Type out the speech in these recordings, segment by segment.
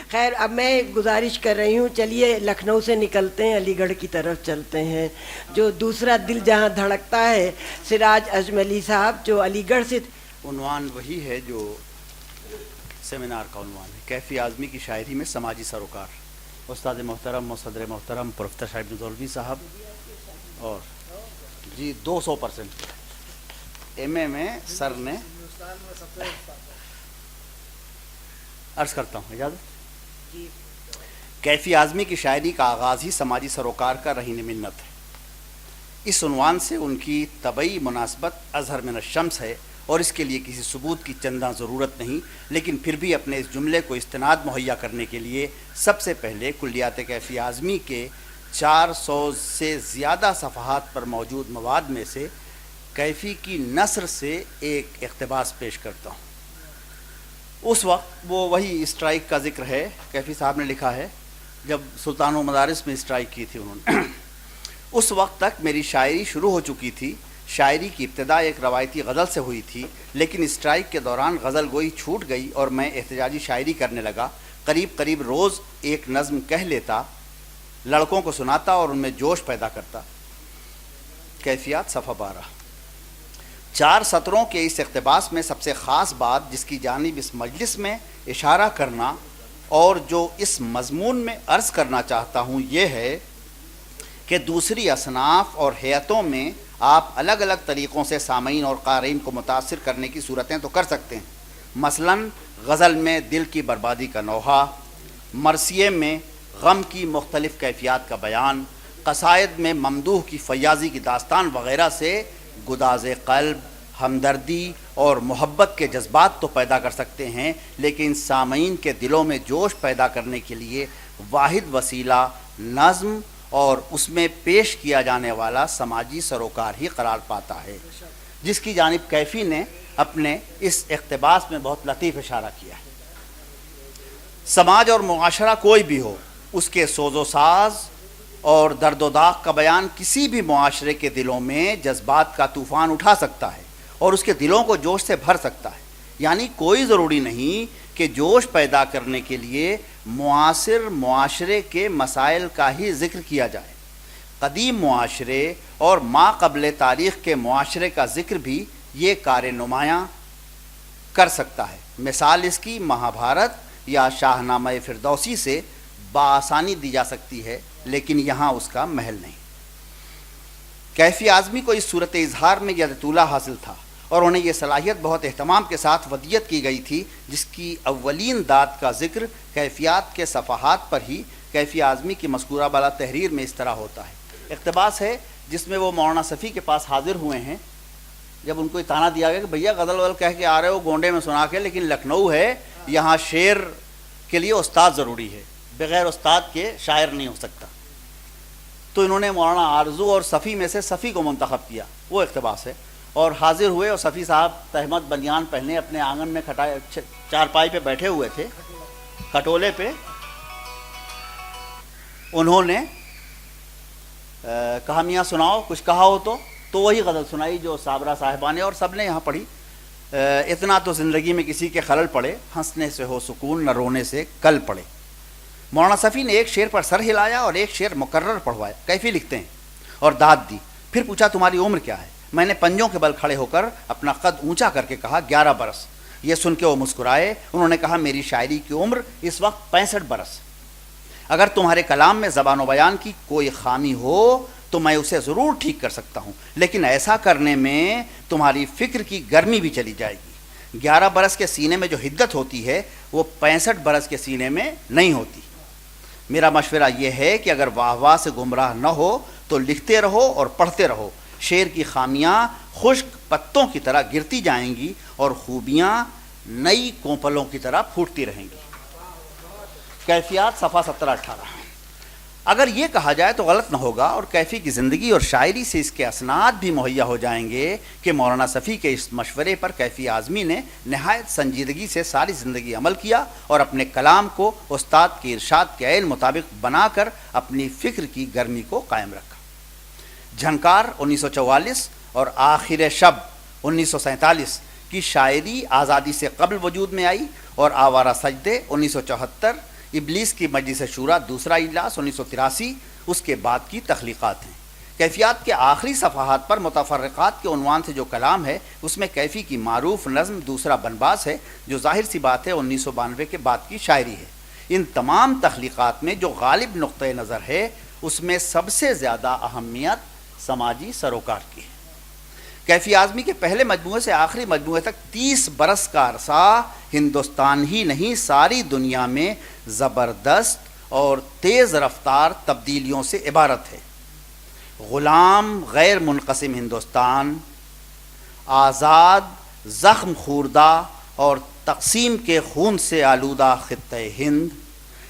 خیر اب میں گزارش کر رہی ہوں، چلیے لکھنؤ سے نکلتے ہیں، علی گڑھ کی طرف چلتے ہیں۔ جو دوسرا دل جہاں دھڑکتا ہے، سراج اجملی صاحب جو علی گڑھ سے۔ عنوان وہی ہے جو سیمینار کا عنوان ہے، کیفی اعظمی کی شاعری میں سماجی سروکار۔ استاد محترم و صدر محترم پروفیسر شاہد نورالوی صاحب، اور جی 200% ایم اے میں سر نے عرض کرتا ہوں اجازت۔ کیفی اعظمی کی شاعری کا آغاز ہی سماجی سروکار کا رہین منت ہے۔ اس عنوان سے ان کی طبعی مناسبت اظہر من الشمس ہے، اور اس کے لیے کسی ثبوت کی چنداں ضرورت نہیں، لیکن پھر بھی اپنے اس جملے کو استناد مہیا کرنے کے لیے سب سے پہلے کلیات کیفی اعظمی کے 400 سے زیادہ صفحات پر موجود مواد میں سے کیفی کی نثر سے ایک اقتباس پیش کرتا ہوں۔ اس وقت وہی اسٹرائک کا ذکر ہے، کیفی صاحب نے لکھا ہے جب سلطان و مدارس میں اسٹرائک کی تھی انہوں نے۔ اس وقت تک میری شاعری شروع ہو چکی تھی۔ شاعری کی ابتدا ایک روایتی غزل سے ہوئی تھی، لیکن اسٹرائک کے دوران غزل گوئی چھوٹ گئی اور میں احتجاجی شاعری کرنے لگا۔ قریب روز ایک نظم کہہ لیتا، لڑکوں کو سناتا اور ان میں جوش پیدا کرتا۔ کیفیات صفحہ 12۔ 4 سطروں کے اس اقتباس میں سب سے خاص بات جس کی جانب اس مجلس میں اشارہ کرنا اور جو اس مضمون میں عرض کرنا چاہتا ہوں یہ ہے کہ دوسری اصناف اور ہیئتوں میں آپ الگ الگ طریقوں سے سامعین اور قارئین کو متاثر کرنے کی صورتیں تو کر سکتے ہیں، مثلاً غزل میں دل کی بربادی کا نوحہ، مرثیے میں غم کی مختلف کیفیات کا بیان، قصائد میں ممدوح کی فیاضی کی داستان وغیرہ سے گداز قلب، ہمدردی اور محبت کے جذبات تو پیدا کر سکتے ہیں، لیکن سامعین کے دلوں میں جوش پیدا کرنے کے لیے واحد وسیلہ نظم اور اس میں پیش کیا جانے والا سماجی سروکار ہی قرار پاتا ہے، جس کی جانب کیفی نے اپنے اس اقتباس میں بہت لطیف اشارہ کیا ہے۔ سماج اور معاشرہ کوئی بھی ہو، اس کے سوز و ساز اور درد و داغ کا بیان کسی بھی معاشرے کے دلوں میں جذبات کا طوفان اٹھا سکتا ہے اور اس کے دلوں کو جوش سے بھر سکتا ہے۔ یعنی کوئی ضروری نہیں کہ جوش پیدا کرنے کے لیے معاصر معاشرے کے مسائل کا ہی ذکر کیا جائے، قدیم معاشرے اور ما قبل تاریخ کے معاشرے کا ذکر بھی یہ کار نمایاں کر سکتا ہے۔ مثال اس کی مہابھارت یا شاہ نامہ فردوسی سے بآسانی دی جا سکتی ہے، لیکن یہاں اس کا محل نہیں۔ کیفی اعظمی کو اس صورت اظہار میں یہ طولہ حاصل تھا اور انہیں یہ صلاحیت بہت اہتمام کے ساتھ ودیت کی گئی تھی، جس کی اولین داد کا ذکر کیفیات کے صفحات پر ہی کیفی اعظمی کی مذکورہ بالا تحریر میں اس طرح ہوتا ہے۔ اقتباس ہے جس میں وہ مولانا صفی کے پاس حاضر ہوئے ہیں، جب ان کو اتانا دیا گیا کہ بھیا غزل وزل کہہ کے آ رہے ہو گونڈے میں سنا کے، لیکن لکھنؤ ہے، یہاں شعر کے لیے استاد ضروری ہے، بغیر استاد کے شاعر نہیں ہو سکتا۔ تو انہوں نے مولانا آرزو اور صفی میں سے صفی کو منتخب کیا، وہ اقتباس ہے، اور حاضر ہوئے اور صفی صاحب تہمت بنیان پہنے اپنے آنگن میں چارپائی پہ بیٹھے ہوئے تھے، کھٹولے پہ۔ انہوں نے کہا میاں سناؤ، کچھ کہا ہو تو وہی غزل سنائی جو صابرہ صاحبہ نے، اور سب نے یہاں پڑھی۔ اتنا تو زندگی میں کسی کے خلل پڑے، ہنسنے سے ہو سکون نہ رونے سے کل پڑے۔ مولانا صفی نے ایک شعر پر سر ہلایا اور ایک شعر مکرر پڑھوایا۔ کیفی لکھتے ہیں، اور داد دی، پھر پوچھا تمہاری عمر کیا ہے؟ میں نے پنجوں کے بل کھڑے ہو کر اپنا قد اونچا کر کے کہا 11 برس۔ یہ سن کے وہ مسکرائے، انہوں نے کہا میری شاعری کی عمر اس وقت 65 برس۔ اگر تمہارے کلام میں زبان و بیان کی کوئی خامی ہو تو میں اسے ضرور ٹھیک کر سکتا ہوں، لیکن ایسا کرنے میں تمہاری فکر کی گرمی بھی چلی جائے گی۔ 11 برس کے سینے میں جو حدت ہوتی ہے وہ 65 برس کے سینے میں نہیں ہوتی۔ میرا مشورہ یہ ہے کہ اگر واہ واہ سے گمراہ نہ ہو تو لکھتے رہو اور پڑھتے رہو۔ شعر کی خامیاں خشک پتوں کی طرح گرتی جائیں گی اور خوبیاں نئی کونپلوں کی طرح پھوٹتی رہیں گی۔ کیفیات صفحہ 17-18۔ اگر یہ کہا جائے تو غلط نہ ہوگا، اور کیفی کی زندگی اور شاعری سے اس کے اسناد بھی مہیا ہو جائیں گے کہ مولانا صفی کے اس مشورے پر کیفی اعظمی نے نہایت سنجیدگی سے ساری زندگی عمل کیا اور اپنے کلام کو استاد کے ارشاد کے عین مطابق بنا کر اپنی فکر کی گرمی کو قائم رکھا۔ جھنکار 1944 اور آخر شب 1947 کی شاعری آزادی سے قبل وجود میں آئی، اور آوارہ سجدے 1974 ابلیس کی مجلس شورا دوسرا اجلاس 1983 اس کے بعد کی تخلیقات ہیں۔ کیفیات کے آخری صفحات پر متفرقات کے عنوان سے جو کلام ہے اس میں کیفی کی معروف نظم دوسرا بنباس ہے جو ظاہر سی بات ہے 1992 کے بعد کی شاعری ہے۔ ان تمام تخلیقات میں جو غالب نقطۂ نظر ہے اس میں سب سے زیادہ اہمیت سماجی سروکار کی ہے۔ کیفی اعظمی کے پہلے مجموعے سے آخری مجموعے تک 30 برس کا عرصہ ہندوستان ہی نہیں ساری دنیا میں زبردست اور تیز رفتار تبدیلیوں سے عبارت ہے۔ غلام غیر منقسم ہندوستان، آزاد زخم خوردہ اور تقسیم کے خون سے آلودہ خطۂ ہند،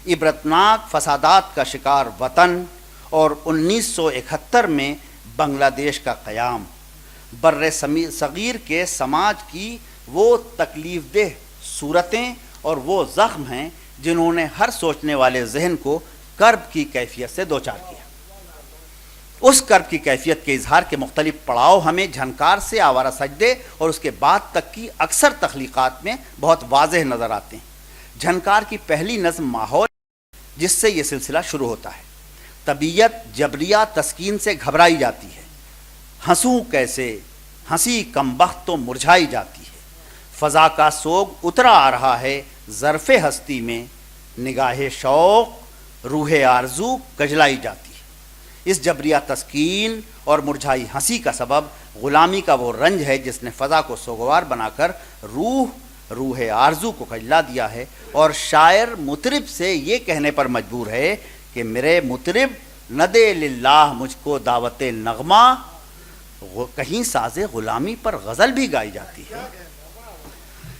عبرتناک فسادات کا شکار وطن اور 1971 میں بنگلہ دیش کا قیام بر صغیر کے سماج کی وہ تکلیف دہ صورتیں اور وہ زخم ہیں جنہوں نے ہر سوچنے والے ذہن کو کرب کی کیفیت سے دوچار کیا۔ اس کرب کی کیفیت کے اظہار کے مختلف پڑاؤ ہمیں جھنکار سے آوارہ سجدے اور اس کے بعد تک کی اکثر تخلیقات میں بہت واضح نظر آتے ہیں۔ جھنکار کی پہلی نظم ماحول جس سے یہ سلسلہ شروع ہوتا ہے، طبیعت جبریہ تسکین سے گھبرائی جاتی ہے، ہنسوں کیسے ہنسی کمبخت تو مرجھائی جاتی ہے، فضا کا سوگ اترا آ رہا ہے ظرف ہستی میں، نگاہ شوق روح آرزو کجلائی جاتی ہے۔ اس جبریہ تسکین اور مرجھائی ہنسی کا سبب غلامی کا وہ رنج ہے جس نے فضا کو سوگوار بنا کر روح آرزو کو کجلا دیا ہے، اور شاعر مطرب سے یہ کہنے پر مجبور ہے کہ میرے مطرب نہ دے للہ مجھ کو دعوت نغمہ، کہیں ساز غلامی پر غزل بھی گائی جاتی ہے۔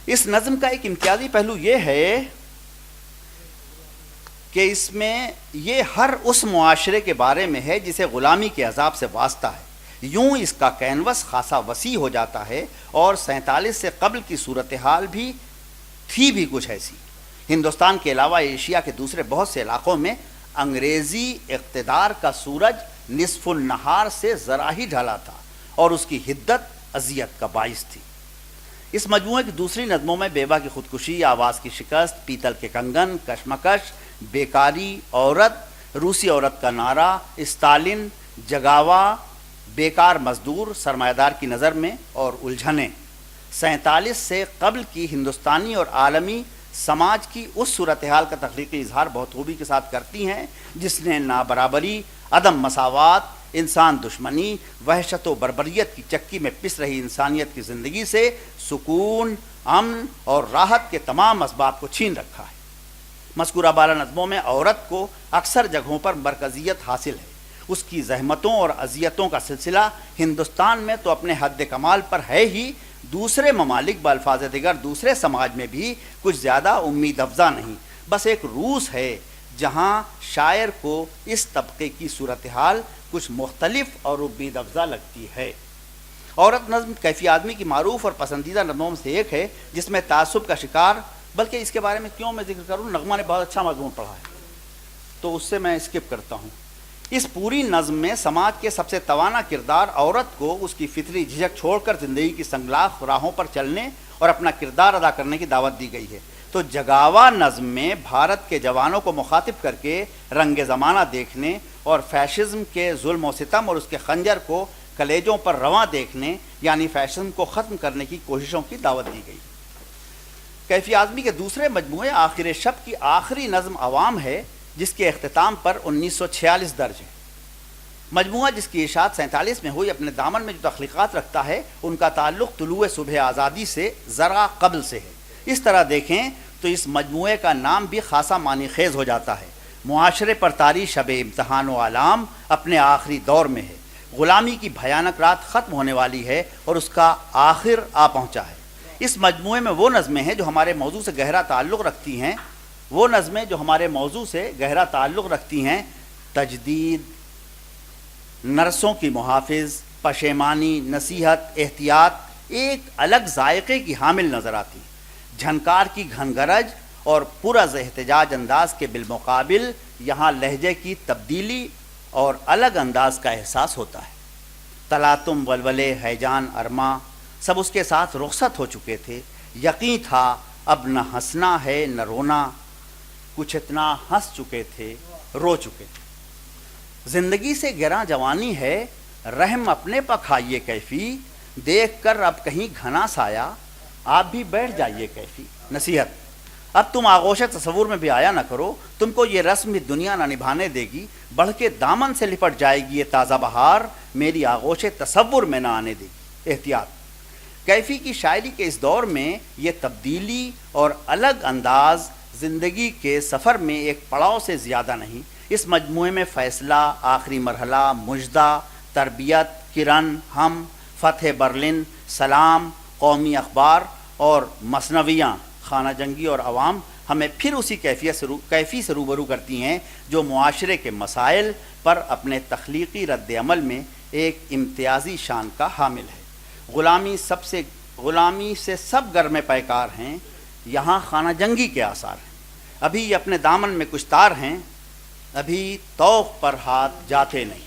اس نظم کا ایک امتیازی پہلو یہ ہے کہ اس میں یہ ہر اس معاشرے کے بارے میں ہے جسے غلامی کے عذاب سے واسطہ ہے۔ یوں اس کا کینوس خاصا وسیع ہو جاتا ہے، اور 47 سے قبل کی صورتحال بھی تھی بھی کچھ ایسی۔ ہندوستان کے علاوہ ایشیا کے دوسرے بہت سے علاقوں میں انگریزی اقتدار کا سورج نصف النہار سے ذرا ہی ڈھلا تھا اور اس کی حدت اذیت کا باعث تھی۔ اس مجموعے کی دوسری نظموں میں بیوہ کی خودکشی، آواز کی شکست، پیتل کے کنگن، کشمکش، بیکاری، عورت، روسی عورت کا نعرہ، استالن، جگاوا، بیکار مزدور، سرمایہ دار کی نظر میں اور الجھنیں 47 سے قبل کی ہندوستانی اور عالمی سماج کی اس صورتحال کا تخلیقی اظہار بہت خوبی کے ساتھ کرتی ہیں جس نے نابرابری، عدم مساوات، انسان دشمنی، وحشت و بربریت کی چکی میں پس رہی انسانیت کی زندگی سے سکون، امن اور راحت کے تمام اسباب کو چھین رکھا ہے۔ مذکورہ بالا نظموں میں عورت کو اکثر جگہوں پر مرکزیت حاصل ہے۔ اس کی زحمتوں اور اذیتوں کا سلسلہ ہندوستان میں تو اپنے حد کمال پر ہے ہی، دوسرے ممالک بالفاظ دیگر دوسرے سماج میں بھی کچھ زیادہ امید افزا نہیں۔ بس ایک روس ہے جہاں شاعر کو اس طبقے کی صورتحال کچھ مختلف اور امید افزا لگتی ہے۔ عورت نظم کیفی اعظمی کی معروف اور پسندیدہ نظموں میں سے ایک ہے جس میں تعصب کا شکار، بلکہ اس کے بارے میں کیوں میں ذکر کروں، نغمہ نے بہت اچھا مضمون پڑھا ہے تو اس سے میں اسکپ کرتا ہوں۔ اس پوری نظم میں سماج کے سب سے توانا کردار عورت کو اس کی فطری جھجک چھوڑ کر زندگی کی سنگلاخ راہوں پر چلنے اور اپنا کردار ادا کرنے کی دعوت دی گئی ہے۔ تو جگاوا نظم میں بھارت کے جوانوں کو مخاطب کر کے رنگ زمانہ دیکھنے اور فیشزم کے ظلم و ستم اور اس کے خنجر کو کلیجوں پر رواں دیکھنے، یعنی فیشزم کو ختم کرنے کی کوششوں کی دعوت دی گئی۔ کیفی اعظمی کے دوسرے مجموعے آخر شب کی آخری نظم عوام ہے جس کے اختتام پر 1946 درج ہے۔ مجموعہ جس کی اشاعت 47 میں ہوئی اپنے دامن میں جو تخلیقات رکھتا ہے ان کا تعلق طلوع صبح آزادی سے ذرا قبل سے ہے۔ اس طرح دیکھیں تو اس مجموعے کا نام بھی خاصا معنی خیز ہو جاتا ہے۔ معاشرے پر طاری شب امتحان و علام اپنے آخری دور میں ہے، غلامی کی بھیانک رات ختم ہونے والی ہے اور اس کا آخر آ پہنچا ہے۔ اس مجموعے میں وہ نظمیں ہیں جو ہمارے موضوع سے گہرا تعلق رکھتی ہیں، تجدید، نرسوں کی محافظ، پشیمانی، نصیحت، احتیاط ایک الگ ذائقے کی حامل نظر آتی۔ جھنکار کی گھن گرج اور پرز احتجاج انداز کے بالمقابل یہاں لہجے کی تبدیلی اور الگ انداز کا احساس ہوتا ہے۔ تلاطم، ولولے، ہیجان، ارما سب اس کے ساتھ رخصت ہو چکے تھے۔ یقین تھا اب نہ ہنسنا ہے نہ رونا، کچھ اتنا ہنس چکے تھے رو چکے تھے۔ زندگی سے گراں جوانی ہے رحم اپنے پا کھائیے کیفی، دیکھ کر اب کہیں گھنا سایہ آپ بھی بیٹھ جائیے کیفی۔ نصیحت، اب تم آغوش تصور میں بھی آیا نہ کرو، تم کو یہ رسم دنیا نہ نبھانے دے گی، بڑھ کے دامن سے لپٹ جائے گی یہ تازہ بہار، میری آغوش تصور میں نہ آنے دے گی۔ احتیاط، کیفی کی شاعری کے اس دور میں یہ تبدیلی اور الگ انداز زندگی کے سفر میں ایک پڑاؤ سے زیادہ نہیں۔ اس مجموعے میں فیصلہ، آخری مرحلہ، مژدہ، تربیت، کرن، ہم، فتح برلن، سلام، قومی اخبار اور مثنویاں، خانہ جنگی اور عوام ہمیں پھر اسی کیفی سے روبرو کرتی ہیں جو معاشرے کے مسائل پر اپنے تخلیقی رد عمل میں ایک امتیازی شان کا حامل ہے۔ غلامی سے سب گرم پیکار ہیں، یہاں خانہ جنگی کے آثار ہیں، ابھی یہ اپنے دامن میں کچھ تار ہیں، ابھی طوق پر ہاتھ جاتے نہیں۔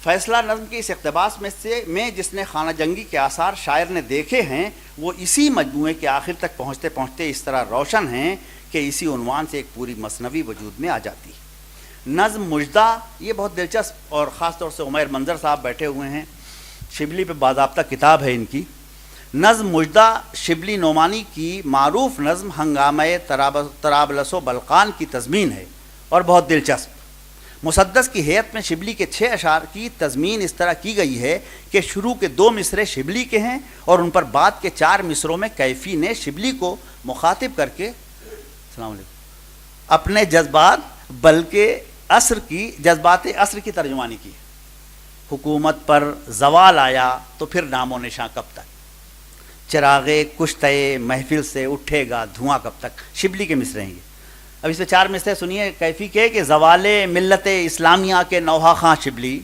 فیصلہ نظم کے اس اقتباس میں جس نے خانہ جنگی کے آثار شاعر نے دیکھے ہیں، وہ اسی مجموعے کے آخر تک پہنچتے پہنچتے اس طرح روشن ہیں کہ اسی عنوان سے ایک پوری مثنوی وجود میں آ جاتی ہے۔ نظم مژدہ، یہ بہت دلچسپ، اور خاص طور سے عمیر منظر صاحب بیٹھے ہوئے ہیں، شبلی پہ باضابطہ کتاب ہے ان کی۔ نظم مژدہ شبلی نعمانی کی معروف نظم ہنگامہ طرابلس و بلقان کی تضمین ہے اور بہت دلچسپ۔ مسدس کی ہیئت میں شبلی کے 6 اشعار کی تضمین اس طرح کی گئی ہے کہ شروع کے 2 مصرے شبلی کے ہیں اور ان پر بعد کے 4 مصروں میں کیفی نے شبلی کو مخاطب کر کے السلام علیکم اپنے جذبات بلکہ جذبات عصر کی ترجمانی کی۔ حکومت پر زوال آیا تو پھر نام و نشاں کب تک، چراغے کشتے محفل سے اٹھے گا دھواں کب تک، شبلی کے مصرے ہیں یہ۔ اب اس میں 4 مصرے سنیے کیفی کے کہ زوال ملت اسلامیہ کے نوحہ خاں شبلی،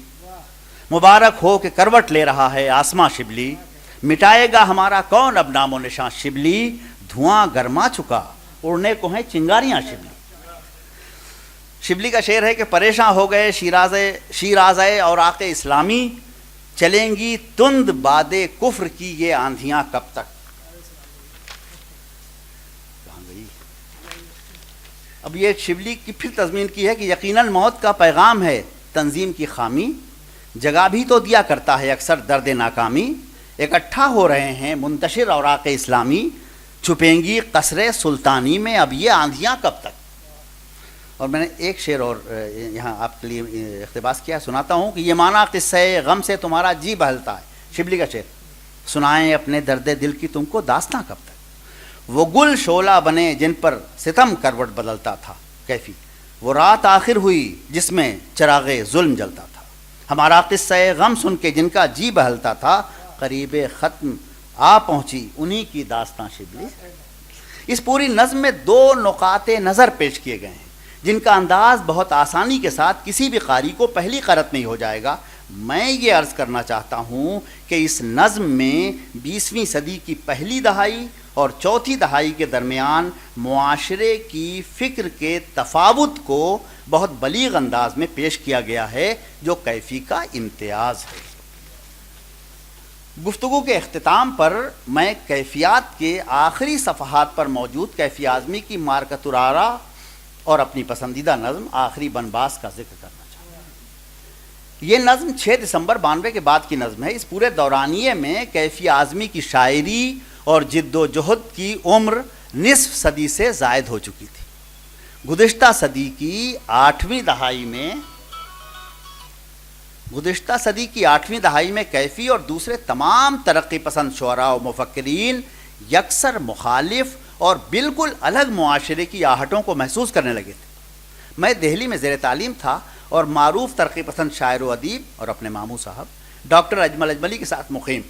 مبارک ہو کہ کروٹ لے رہا ہے آسماں شبلی، مٹائے گا ہمارا کون اب نام و نشاں شبلی، دھواں گرما چکا اڑنے کو ہیں چنگاریاں شبلی۔ شبلی کا شعر ہے کہ پریشاں ہو گئے شیرازے اور آق اسلامی، چلیں گی تند باد کفر کی یہ آندھیاں کب تک۔ اب یہ شبلی کی پھر تضمین کی ہے کہ یقیناً موت کا پیغام ہے تنظیم کی خامی، جگہ بھی تو دیا کرتا ہے اکثر درد ناکامی، اکٹھا ہو رہے ہیں منتشر اوراق اسلامی، چھپیں گی قصر سلطانی میں اب یہ آندھیاں کب تک۔ اور میں نے ایک شعر اور یہاں آپ کے لیے اقتباس کیا، سناتا ہوں کہ یہ معنی قصہ غم سے تمہارا جی بہلتا ہے، شبلی کا شعر، سنائیں اپنے درد دل کی تم کو داستاں کب تک، وہ گل شعلہ بنے جن پر ستم کروٹ بدلتا تھا کیفی، وہ رات آخر ہوئی جس میں چراغ ظلم جلتا تھا، ہمارا قصہ غم سن کے جن کا جی بہلتا تھا، قریب ختم آ پہنچی انہی کی داستاں شبلی۔ اس پوری نظم میں 2 نقاط نظر پیش کیے گئے ہیں جن کا انداز بہت آسانی کے ساتھ کسی بھی قاری کو پہلی قرت میں ہی ہو جائے گا۔ میں یہ عرض کرنا چاہتا ہوں کہ اس نظم میں 20ویں صدی کی پہلی دہائی اور چوتھی دہائی کے درمیان معاشرے کی فکر کے تفاوت کو بہت بلیغ انداز میں پیش کیا گیا ہے جو کیفی کا امتیاز ہے۔ گفتگو کے اختتام پر میں کیفیات کے آخری صفحات پر موجود کیفی اعظمی کی مارکۃ الآراء اور اپنی پسندیدہ نظم آخری بنباس کا ذکر کرنا چاہتا ہوں۔ یہ نظم 6 دسمبر 92 کے بعد کی نظم ہے۔ اس پورے دورانیے میں کیفی اعظمی کی شاعری اور جد و جہد کی عمر نصف صدی سے زائد ہو چکی تھی۔ گزشتہ صدی کی 8ویں دہائی میں کیفی اور دوسرے تمام ترقی پسند شعراء و مفکرین یکسر مخالف اور بالکل الگ معاشرے کی آہٹوں کو محسوس کرنے لگے تھے۔ میں دہلی میں زیر تعلیم تھا اور معروف ترقی پسند شاعر و ادیب اور اپنے ماموں صاحب ڈاکٹر اجمل اجملی کے ساتھ مقیم۔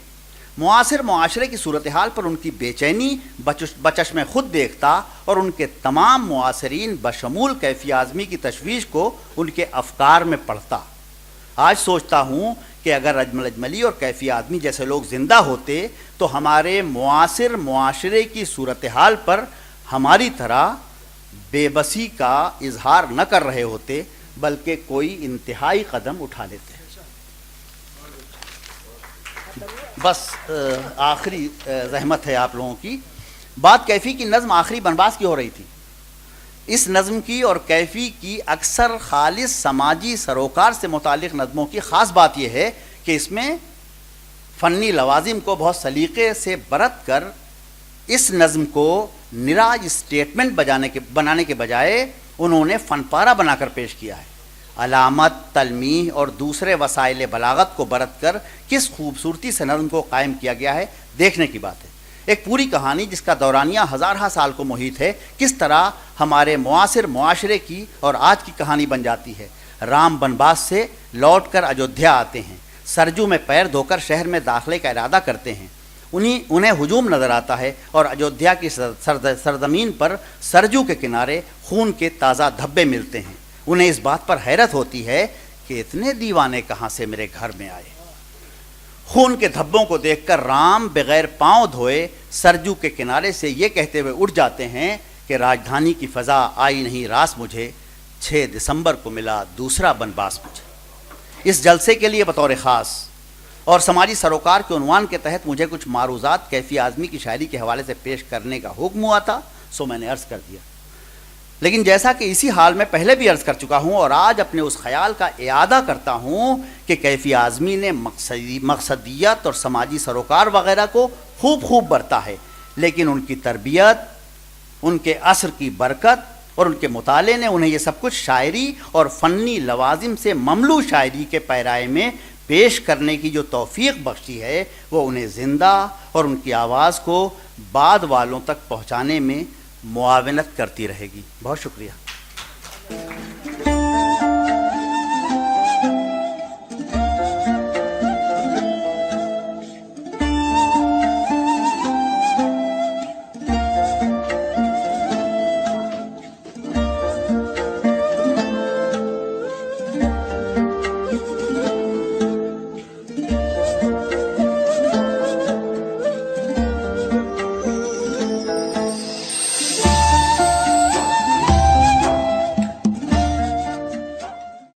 معاصر معاشرے کی صورتحال پر ان کی بے چینی بچشم خود دیکھتا اور ان کے تمام معاصرین بشمول کیفی اعظمی کی تشویش کو ان کے افکار میں پڑھتا۔ آج سوچتا ہوں کہ اگر اجمل اجملی اور کیفی اعظمی جیسے لوگ زندہ ہوتے تو ہمارے معاصر معاشرے کی صورتحال پر ہماری طرح بے بسی کا اظہار نہ کر رہے ہوتے بلکہ کوئی انتہائی قدم اٹھا لیتے۔ بس آخری زحمت ہے آپ لوگوں کی۔ بات کیفی کی نظم آخری بنباس کی ہو رہی تھی۔ اس نظم کی اور کیفی کی اکثر خالص سماجی سروکار سے متعلق نظموں کی خاص بات یہ ہے کہ اس میں فنی لوازم کو بہت سلیقے سے برت کر اس نظم کو نراج اسٹیٹمنٹ بنانے کے بجائے انہوں نے فن پارہ بنا کر پیش کیا ہے. علامت، تلمیح اور دوسرے وسائل بلاغت کو برت کر کس خوبصورتی سے نظم کو قائم کیا گیا ہے، دیکھنے کی بات ہے. ایک پوری کہانی جس کا دورانیہ ہزارہ سال کو محیط ہے، کس طرح ہمارے معاصر معاشرے کی اور آج کی کہانی بن جاتی ہے. رام بنواس سے لوٹ کر ایودھیا آتے ہیں، سرجو میں پیر دھو کر شہر میں داخلے کا ارادہ کرتے ہیں. انہیں ہجوم نظر آتا ہے اور ایودھیا کی سرزمین پر سرجو کے کنارے خون کے تازہ دھبے ملتے ہیں. انہیں اس بات پر حیرت ہوتی ہے کہ اتنے دیوانے کہاں سے میرے گھر میں آئے. خون کے دھبوں کو دیکھ کر رام بغیر پاؤں دھوئے سرجو کے کنارے سے یہ کہتے ہوئے اٹھ جاتے ہیں کہ راجدھانی کی فضا آئی نہیں راس مجھے، 6 دسمبر کو ملا دوسرا بنواس مجھے. اس جلسے کے لیے بطور خاص اور سماجی سروکار کے عنوان کے تحت مجھے کچھ معروضات کیفی اعظمی کی شاعری کے حوالے سے پیش کرنے کا حکم ہوا تھا، سو میں نے عرض کر دیا. لیکن جیسا کہ اسی حال میں پہلے بھی عرض کر چکا ہوں اور آج اپنے اس خیال کا اعادہ کرتا ہوں کہ کیفی اعظمی نے مقصدیت اور سماجی سروکار وغیرہ کو خوب برتا ہے، لیکن ان کی تربیت، ان کے عصر کی برکت اور ان کے مطالعے نے انہیں یہ سب کچھ شاعری اور فنی لوازم سے مملو شاعری کے پیرائے میں پیش کرنے کی جو توفیق بخشی ہے، وہ انہیں زندہ اور ان کی آواز کو بعد والوں تک پہنچانے میں معاونت کرتی رہے گی. بہت شکریہ.